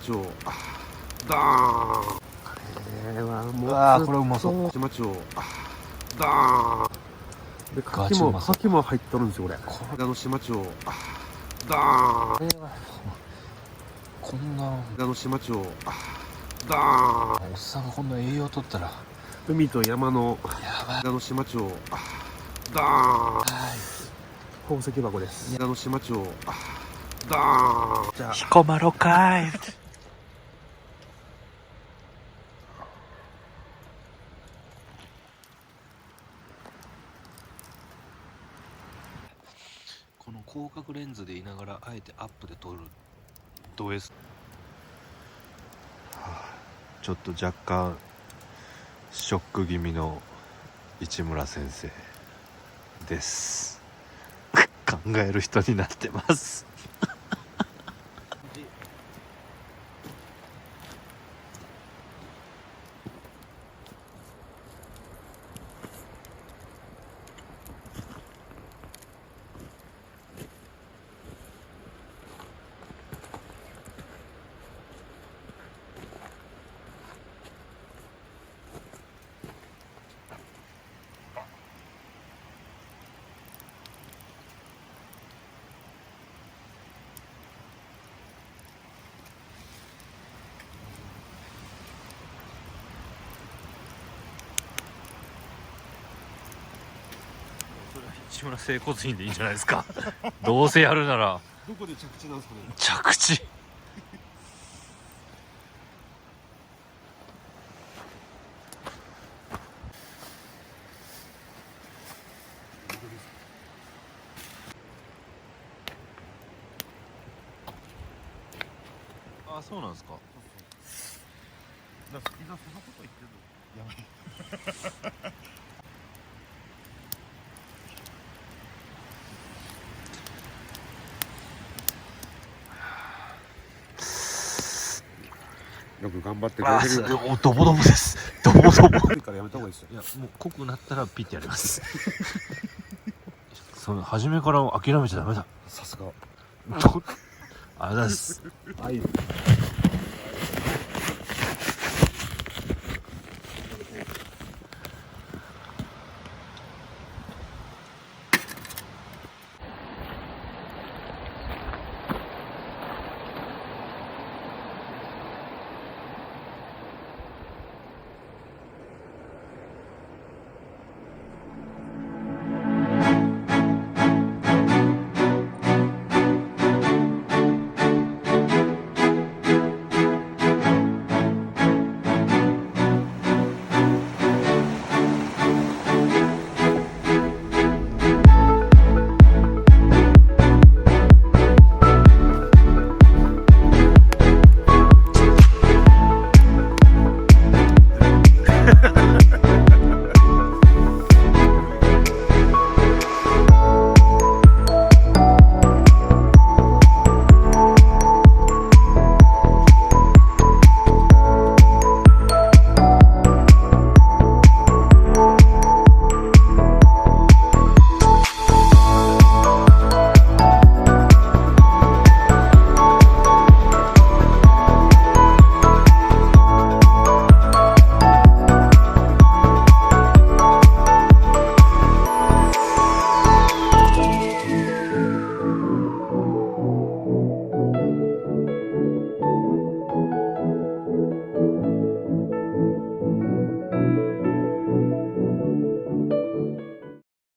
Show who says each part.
Speaker 1: 町をダーン。これはもう、
Speaker 2: ああこれうまそう。
Speaker 1: 勝町をダーンで、
Speaker 2: ガチうまそう
Speaker 1: 牡蠣も入っとるんですよこれ。これ島町をダーン。
Speaker 2: これはこんな
Speaker 1: 島町をダーン。
Speaker 2: おっさんがこんな栄養取ったら
Speaker 1: 海と山の
Speaker 2: やばい。
Speaker 1: 島町をダーン。
Speaker 2: はい
Speaker 1: 宝石箱です。島町をダーン。じゃあ
Speaker 2: 彦摩呂かい。この広角レンズでいながらあえてアップで撮るド S、ちょっと若干ショック気味の市村先生です考える人になってます市村整骨院でいいんじゃないですかどうせやるなら。
Speaker 1: どこで着地なんですかね。
Speaker 2: 着地あ、そうなんですか。
Speaker 1: いざそんなこと言ってんのやばいよく頑張ってくれてる。
Speaker 2: おドボドボです。ドボドボ。
Speaker 1: からやめた方がいいですよ。
Speaker 2: いやもう濃くなったらピッてやります。その初めから諦めちゃダメだ。
Speaker 1: さすが。
Speaker 2: ありがとうございます。
Speaker 1: はい。